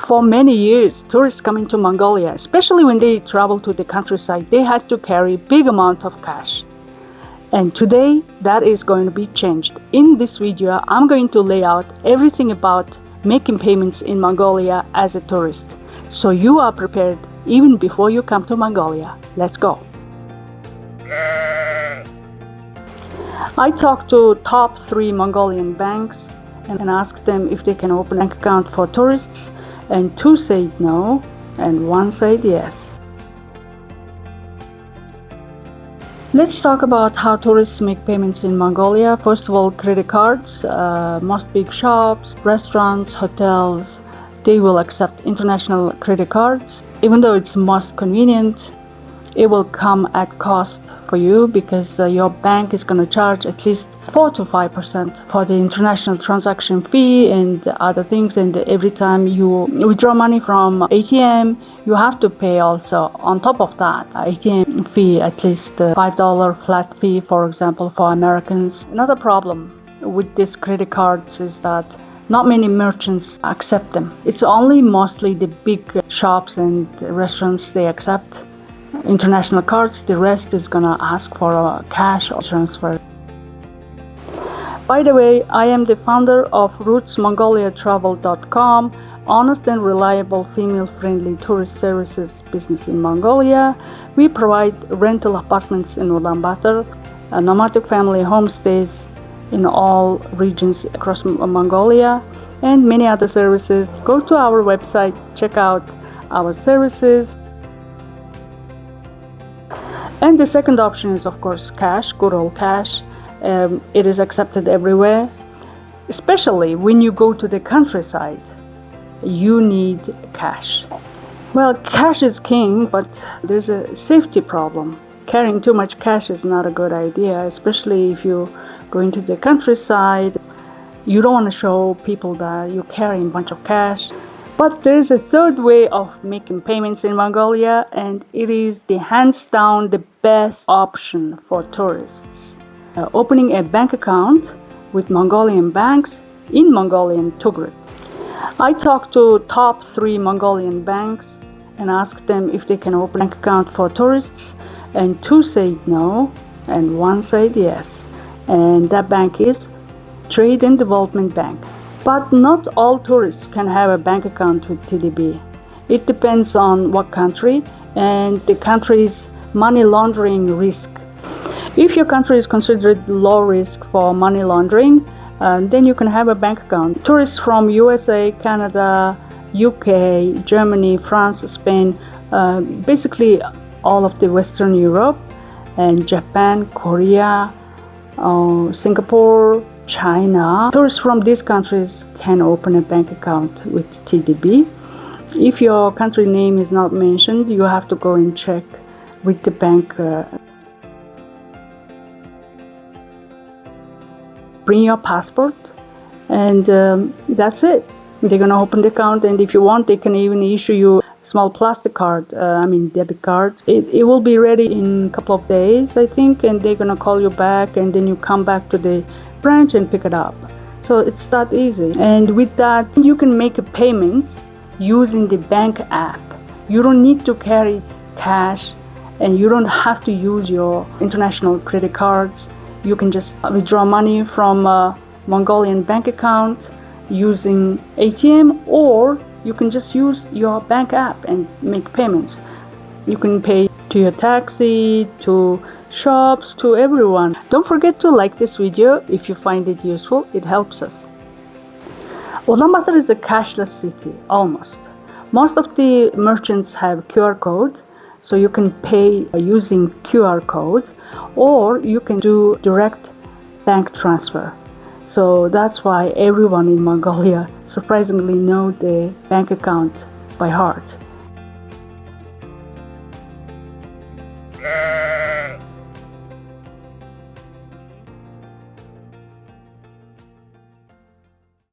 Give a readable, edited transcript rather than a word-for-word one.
For many years, tourists coming to Mongolia, especially when they travel to the countryside, they had to carry big amount of cash. And today, that is going to be changed. In this video, I'm going to lay out everything about making payments in Mongolia as a tourist, so you are prepared even before you come to Mongolia. Let's go. I talked to top 3 Mongolian banks and asked them if they can open an account for tourists, and 2 said no and 1 said yes. Let's talk about how tourists make payments in Mongolia. First of all, credit cards. Most big shops, restaurants, hotels, they will accept international credit cards. Even though it's most convenient, it will come at cost for you because your bank is going to charge at least 4 to 5% for the international transaction fee and other things. And every time you withdraw money from ATM, you have to pay also on top of that ATM fee, at least $5 flat fee, for example, for Americans. Another problem with these credit cards is that not many merchants accept them. It's only mostly the big shops and restaurants they accept international cards. The rest is gonna ask for a cash transfer. By the way, I am the founder of rootsmongoliatravel.com, honest and reliable female-friendly tourist services business in Mongolia. We provide rental apartments in Ulaanbaatar, nomadic family homestays in all regions across Mongolia, and many other services. Go to our website, check out our services. And the second option is, of course, cash, good old cash. It is accepted everywhere, especially when you go to the countryside. You need cash. Well, cash is king, but there's a safety problem. Carrying too much cash is not a good idea, especially if you're going to the countryside. You don't want to show people that you're carrying a bunch of cash. But there's a third way of making payments in Mongolia, and it is the hands down the best option for tourists. Opening a bank account with Mongolian banks in Mongolian Tugrit. I talked to top 3 Mongolian banks and asked them if they can open an account for tourists, and 2 said no and 1 said yes. And that bank is Trade and Development Bank. But not all tourists can have a bank account with TDB. It depends on what country and the country's money laundering risk. If your country is considered low risk for money laundering, then you can have a bank account. Tourists from USA, Canada, UK, Germany, France, Spain, basically all of the Western Europe, and Japan, Korea, Singapore, China. Tourists from these countries can open a bank account with TDB. If your country name is not mentioned, you have to go and check with the bank. Bring your passport, and that's it. They're gonna open the account, and if you want, they can even issue you a small plastic card, debit card. It will be ready in a couple of days, I think, and they're gonna call you back, and then you come back to the branch and pick it up. So it's that easy. And with that, you can make payments using the bank app. You don't need to carry cash, and you don't have to use your international credit cards. You can just withdraw money from a Mongolian bank account using ATM, or you can just use your bank app and make payments. You can pay to your taxi, to shops, to everyone. Don't forget to like this video if you find it useful. It helps us. Ulaanbaatar is a cashless city, almost. Most of the merchants have QR code, so you can pay using QR code, or you can do direct bank transfer. So that's why everyone in Mongolia surprisingly knows the bank account by heart.